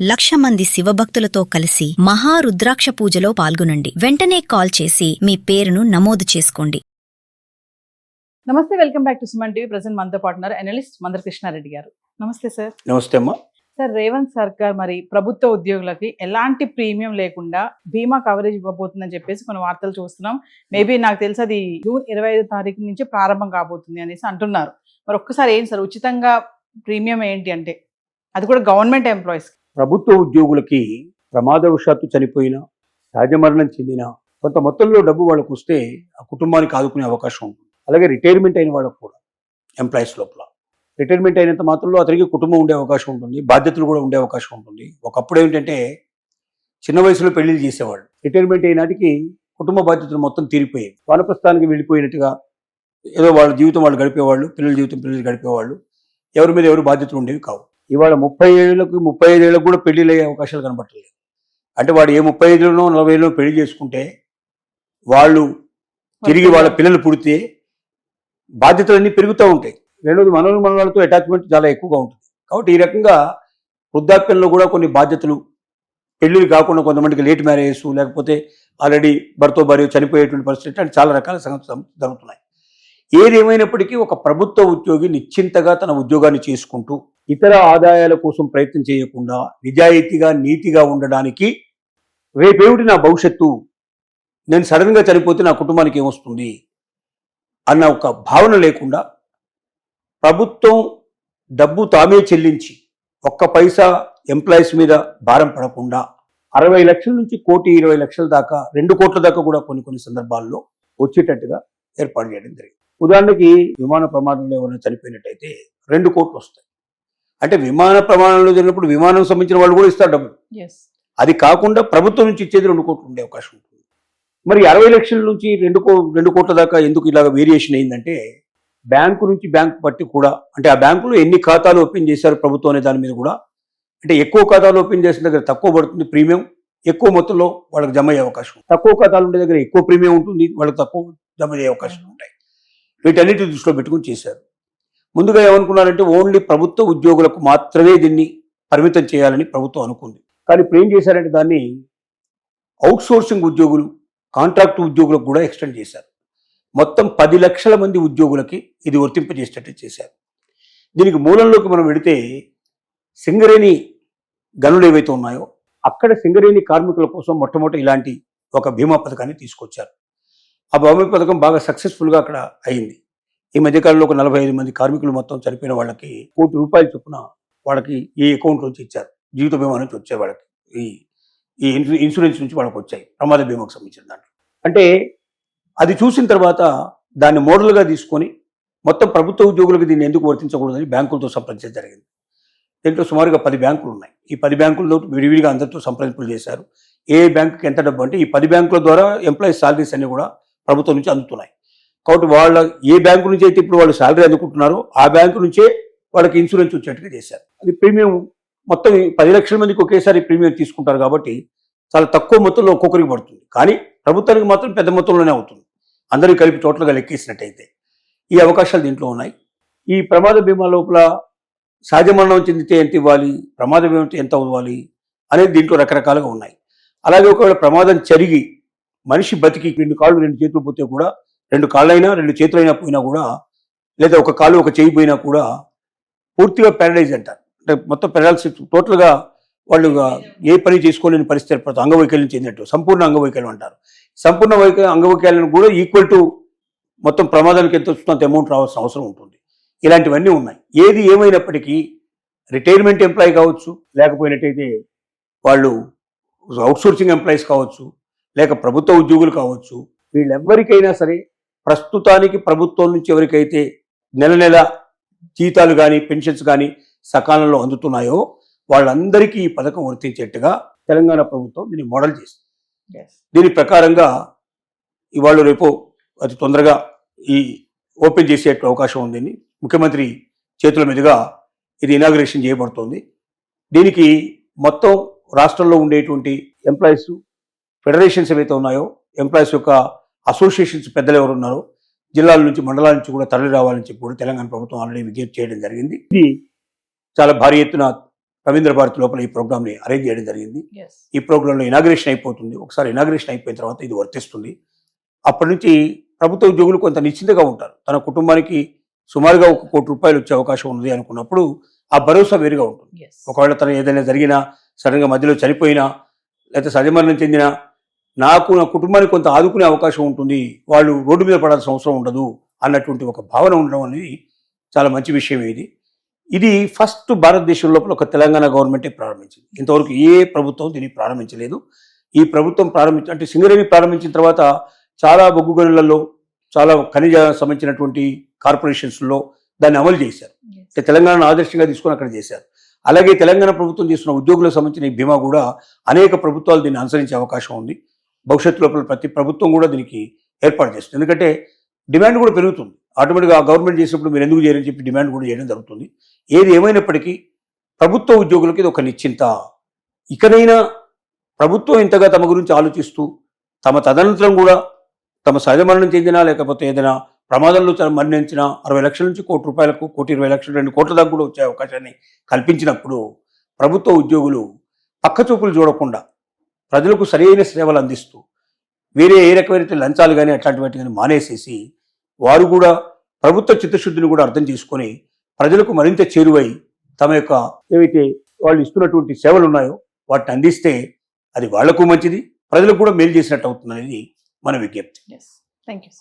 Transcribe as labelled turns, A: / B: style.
A: 1,00,000 మంది శివభక్తులతో కలిసి మహారుద్రాక్ష పూజలో పాల్గొనండి. వెంటనే కాల్ చేసి మీ పేరును నమోదు చేసుకోండి.
B: నమస్తే, welcome back to Suman TV. Present మనతో పాటున్నారు అనలిస్ట్ మందర కృష్ణారెడ్డి గారు. నమస్తే సార్.
C: నమస్తే అమ్మా.
B: సార్, రేవంత్ సర్కార్ మరి ప్రభుత్వ ఉద్యోగులకి ఎలాంటి ప్రీమియం లేకుండా బీమా కవరేజ్ ఇవ్వబోతుందని చెప్పేసి కొన్ని వార్తలు చూస్తున్నాం. మేబీ నాకు తెలిసి అది జూన్ 25 తారీఖు నుంచి ప్రారంభం కాబోతుంది అనేసి అంటున్నారు. మరి ఒక్కసారి ఏంటి సార్ ఉచితంగా ప్రీమియం ఏంటి అంటే, అది కూడా గవర్నమెంట్ ఎంప్లాయీస్?
C: ప్రభుత్వ ఉద్యోగులకి ప్రమాదవశాత్తు చనిపోయిన, సహజ మరణం చెందిన కొంత మొత్తంలో డబ్బు వాళ్ళకు వస్తే ఆ కుటుంబానికి ఆదుకునే అవకాశం ఉంటుంది. అలాగే రిటైర్మెంట్ అయిన వాళ్ళకు కూడా ఎంప్లాయీస్ లోపల రిటైర్మెంట్ అయినంత మాత్రంలో అతనికి కుటుంబం ఉండే అవకాశం ఉంటుంది, బాధ్యతలు కూడా ఉండే అవకాశం ఉంటుంది. ఒకప్పుడు ఏంటంటే చిన్న వయసులో పెళ్లిళ్ళు చేసేవాళ్ళు, రిటైర్మెంట్ అయినాటికి కుటుంబ బాధ్యతలు మొత్తం తీరిపోయాయి. వానప్రస్థానికి వెళ్ళిపోయినట్టుగా ఏదో వాళ్ళ జీవితం వాళ్ళు గడిపేవాళ్ళు, పిల్లల జీవితం పిల్లలు గడిపేవాళ్ళు. ఎవరి మీద ఎవరు బాధ్యతలు ఉండేవి కావు. ఇవాళ 30 ఏళ్ళకు 35 ఏళ్ళకు కూడా పెళ్లిళ్ళు అయ్యే అవకాశాలు కనబట్టలేదు. అంటే వాడు ఏ 35లోనో 40లో పెళ్లి చేసుకుంటే వాళ్ళు తిరిగి వాళ్ళ పిల్లలు పుడితే బాధ్యతలన్నీ పెరుగుతూ ఉంటాయి. రెండోది మనవాళ్ళతో అటాచ్మెంట్ చాలా ఎక్కువగా ఉంటుంది. కాబట్టి ఈ రకంగా వృద్ధాప్యంలో కూడా కొన్ని బాధ్యతలు, పెళ్లిళ్ళు కాకుండా కొంతమందికి లేట్ మ్యారేజెస్, లేకపోతే ఆల్రెడీ భర్త భార్య చనిపోయేటువంటి పరిస్థితి అంటే చాలా రకాల సంగతులు జరుగుతున్నాయి. ఏదేమైనప్పటికీ ఒక ప్రభుత్వ ఉద్యోగి నిశ్చింతగా తన ఉద్యోగాన్ని చేసుకుంటూ ఇతర ఆదాయాల కోసం ప్రయత్నం చేయకుండా నిజాయితీగా నీతిగా ఉండడానికి, రేపేమిటి నా భవిష్యత్తు, నేను సడన్గా చనిపోతే నా కుటుంబానికి ఏమొస్తుంది అన్న ఒక భావన లేకుండా ప్రభుత్వం డబ్బు తామే చెల్లించి ఒక్క పైసా ఎంప్లాయీస్ మీద భారం పడకుండా 60 లక్షల నుంచి 1,20,00,000 దాకా, 2 కోట్ల దాకా కూడా కొన్ని సందర్భాల్లో వచ్చేటట్టుగా ఏర్పాటు చేయడం జరిగింది. ఉదాహరణకి విమాన ప్రమాదంలో ఎవరైనా చనిపోయినట్టయితే 2 కోట్లు వస్తాయి. అంటే విమాన ప్రమాణంలో జరిగినప్పుడు విమానం సంబంధించిన వాళ్ళు కూడా ఇస్తారు డబ్బులు. అది కాకుండా ప్రభుత్వం నుంచి ఇచ్చేది 2 కోట్లు ఉండే అవకాశం ఉంటుంది. మరి 60 లక్షల నుంచి 2 కోట్ల దాకా ఎందుకు ఇలాగ వేరియేషన్ అయిందంటే, బ్యాంకు నుంచి బ్యాంకు బట్టి కూడా, అంటే ఆ బ్యాంకులో ఎన్ని ఖాతాలు ఓపెన్ చేశారు ప్రభుత్వం అనే దాని మీద కూడా, అంటే ఎక్కువ ఖాతాలు ఓపెన్ చేసిన దగ్గర తక్కువ పడుతుంది ప్రీమియం, ఎక్కువ మొత్తంలో వాళ్ళకి జమ అయ్యే అవకాశం. తక్కువ ఖాతాలు ఉండే దగ్గర ఎక్కువ ప్రీమియం ఉంటుంది, వాళ్ళకి తక్కువ జమ అయ్యే అవకాశాలు ఉంటాయి. వీటన్నిటి దృష్టిలో పెట్టుకుని చేశారు. ముందుగా ఏమనుకున్నారంటే ఓన్లీ ప్రభుత్వ ఉద్యోగులకు మాత్రమే దీన్ని పరిమితం చేయాలని ప్రభుత్వం అనుకుంది. కానీ ఇప్పుడు ఏం చేశారంటే దాన్ని అవుట్సోర్సింగ్ ఉద్యోగులు, కాంట్రాక్ట్ ఉద్యోగులకు కూడా ఎక్స్టెండ్ చేశారు. మొత్తం 10 లక్షల మంది ఉద్యోగులకి ఇది వర్తింపజేసేటట్టు చేశారు. దీనికి మూలంలోకి మనం వెళితే సింగరేణి గనులు ఏవైతే ఉన్నాయో అక్కడ సింగరేణి కార్మికుల కోసం మొట్టమొదటి ఇలాంటి ఒక బీమా పథకాన్ని తీసుకొచ్చారు. ఆ బీమా పథకం బాగా సక్సెస్ఫుల్గా అక్కడ అయింది. ఈ మధ్యకాలంలో ఒక 45 మంది కార్మికులు మొత్తం చనిపోయిన వాళ్ళకి ₹1 కోటి చొప్పున వాళ్ళకి ఈ అకౌంట్ నుంచి ఇచ్చారు. జీవిత బీమా నుంచి వచ్చాయి వాళ్ళకి, ఈ ఇన్సూరెన్స్ నుంచి వాళ్ళకి వచ్చాయి, ప్రమాద బీమాకు సంబంధించిన దాంట్లో. అంటే అది చూసిన తర్వాత దాన్ని మోడల్గా తీసుకొని మొత్తం ప్రభుత్వ ఉద్యోగులకు దీన్ని ఎందుకు వర్తించకూడదని బ్యాంకులతో సంప్రదించడం జరిగింది. దీంట్లో సుమారుగా 10 బ్యాంకులు ఉన్నాయి. ఈ 10 బ్యాంకుల్లో విడివిడిగా అందరితో సంప్రదింపులు చేశారు. ఏ బ్యాంకుకి ఎంత డబ్బు అంటే, ఈ 10 బ్యాంకుల ద్వారా ఎంప్లాయీస్ సాలరీస్ అన్ని కూడా ప్రభుత్వం నుంచి అందుతున్నాయి. కాబట్టి వాళ్ళ ఏ బ్యాంకు నుంచి అయితే ఇప్పుడు వాళ్ళు శాలరీ అందుకుంటున్నారో ఆ బ్యాంకు నుంచే వాళ్ళకి ఇన్సూరెన్స్ వచ్చేట్టుగా చేశారు. అది ప్రీమియం మొత్తం 10 లక్షల మందికి ఒకేసారి ప్రీమియం తీసుకుంటారు కాబట్టి చాలా తక్కువ మొత్తంలో ఒక్కొక్కరికి పడుతుంది. కానీ ప్రభుత్వానికి మాత్రం పెద్ద మొత్తంలోనే అవుతుంది, అందరికీ కలిపి టోటల్గా లెక్కేసినట్టయితే. ఈ అవకాశాలు దీంట్లో ఉన్నాయి. ఈ ప్రమాద బీమా లోపల సహజ మరణం చెందితే ఎంత ఇవ్వాలి, ప్రమాద బీమా ఎంత ఇవ్వాలి అనేది దీంట్లో రకరకాలుగా ఉన్నాయి. అలాగే ఒకవేళ ప్రమాదం జరిగి మనిషి బతికి 2 కాళ్ళు 2 చేతులు పోతే కూడా, 2 కాళ్ళైనా 2 చేతులైనా పోయినా కూడా, లేదా ఒక కాలు ఒక చేయి పోయినా కూడా పూర్తిగా ప్యారలైజ్ అంటారు. అంటే మొత్తం పెరాలసిస్, టోటల్గా వాళ్ళు ఏ పని చేసుకోలేని పరిస్థితి ఏర్పడుతుంది. అంగవైకల్యం చెందినట్టు సంపూర్ణ అంగవైకల్యం అంటారు. సంపూర్ణ అంగవైకల్యం కూడా ఈక్వల్ టు మొత్తం ప్రమాదానికి ఎంత వస్తుందో అంత అమౌంట్ రావాల్సిన అవసరం ఉంటుంది. ఇలాంటివన్నీ ఉన్నాయి. ఏది ఏమైనప్పటికీ రిటైర్మెంట్ ఎంప్లాయీ కావచ్చు, లేకపోయినట్టయితే వాళ్ళు అవుట్సోర్సింగ్ ఎంప్లాయీస్ కావచ్చు, లేక ప్రభుత్వ ఉద్యోగులు కావచ్చు, వీళ్ళెవ్వరికైనా సరే ప్రస్తుతానికి ప్రభుత్వం నుంచి ఎవరికైతే నెల జీతాలు కానీ పెన్షన్స్ కానీ సకాలంలో అందుతున్నాయో వాళ్ళందరికీ ఈ పథకం వర్తించేట్టుగా తెలంగాణ ప్రభుత్వం దీన్ని మోడల్ చేస్తుంది. దీని ప్రకారంగా ఇవాళ రేపు అతి తొందరగా ఈ ఓపెన్ చేసే అవకాశం ఉంది. ముఖ్యమంత్రి చేతుల మీదుగా ఇది ఇనాగ్రేషన్ చేయబడుతోంది. దీనికి మొత్తం రాష్ట్రంలో ఉండేటువంటి ఎంప్లాయీస్ ఫెడరేషన్స్ ఏవైతే ఉన్నాయో, ఎంప్లాయీస్ యొక్క అసోసియేషన్స్ పెద్దలు ఎవరు ఉన్నారో, జిల్లాల నుంచి మండలాల నుంచి కూడా తరలి రావాలని చెప్పి కూడా తెలంగాణ ప్రభుత్వం ఆల్రెడీ విజ్ఞప్తి చేయడం జరిగింది. ఇది చాలా భారీ ఎత్తున రవీంద్ర భారతి లోపల ఈ ప్రోగ్రామ్ని అరేంజ్ చేయడం జరిగింది.
B: ఎస్
C: ఈ ప్రోగ్రాంలో ఇనాగ్రేషన్ అయిపోతుంది. ఒకసారి ఇనాగ్రేషన్ అయిపోయిన తర్వాత ఇది వర్తిస్తుంది. అప్పటి నుంచి ప్రభుత్వ ఉద్యోగులు కొంత నిశ్చింతగా ఉంటారు. తన కుటుంబానికి సుమారుగా ₹1 కోటి వచ్చే అవకాశం ఉంది అనుకున్నప్పుడు ఆ భరోసా వేరుగా ఉంటుంది.
B: ఎస్
C: ఒకవేళ తను ఏదైనా జరిగినా, సడన్గా మధ్యలో చనిపోయినా, లేకపోతే సహజమరణం చెందినా నాకు నా కుటుంబానికి కొంత ఆదుకునే అవకాశం ఉంటుంది, వాళ్ళు రోడ్డు మీద పడాల్సిన అవసరం ఉండదు అన్నటువంటి ఒక భావన ఉండడం అనేది చాలా మంచి విషయం. ఇది ఫస్ట్ భారతదేశం లోపల ఒక తెలంగాణ గవర్నమెంటే ప్రారంభించింది. ఇంతవరకు ఏ ప్రభుత్వం దీన్ని ప్రారంభించలేదు. ఈ ప్రభుత్వం అంటే సింగరేణి ప్రారంభించిన తర్వాత చాలా బొగ్గు గనులలో, చాలా ఖనిజ సంబంధించినటువంటి కార్పొరేషన్స్లో దాన్ని అమలు చేశారు. అంటే తెలంగాణను ఆదర్శంగా తీసుకొని అక్కడ చేశారు. అలాగే తెలంగాణ ప్రభుత్వం చేస్తున్న ఉద్యోగులకు సంబంధించిన ఈ బీమా కూడా అనేక ప్రభుత్వాలు దీన్ని అనుసరించే అవకాశం ఉంది. భవిష్యత్తు లోపల ప్రతి ప్రభుత్వం కూడా దీనికి ఏర్పాటు చేస్తుంది. ఎందుకంటే డిమాండ్ కూడా పెరుగుతుంది. ఆటోమేటిక్గా గవర్నమెంట్ చేసినప్పుడు మీరు ఎందుకు చేయరని చెప్పి డిమాండ్ కూడా చేయడం జరుగుతుంది. ఏది ఏమైనప్పటికీ ప్రభుత్వ ఉద్యోగులకి ఇది ఒక నిశ్చింత. ఇకనైనా ప్రభుత్వం ఇంతగా తమ గురించి ఆలోచిస్తూ తమ తదనంతరం కూడా తమ సహజ మరణం చెందినా లేకపోతే ఏదైనా ప్రమాదంలో మరణించిన 60 లక్షల నుంచి ₹1 కోటి, ₹1,20,00,000, ₹2 కోట్ల దాకా కూడా వచ్చే అవకాశాన్ని కల్పించినప్పుడు ప్రభుత్వ ఉద్యోగులు పక్కచూపులు చూడకుండా ప్రజలకు సరైన సేవలు అందిస్తూ వేరే ఏ రకమైన లంచాలు కానీ అట్లాంటి వాటి కానీ మానేసేసి వారు కూడా ప్రభుత్వ చిత్తశుద్ధిని కూడా అర్థం చేసుకొని ప్రజలకు మరింత చేరువై తమ యొక్క ఏవైతే వాళ్ళు ఇస్తున్నటువంటి సేవలు ఉన్నాయో వాటిని అందిస్తే అది వాళ్లకు మంచిది, ప్రజలకు కూడా మేలు చేసినట్టు అవుతుంది అనేది మన విజ్ఞప్తి.
B: Yes thank you.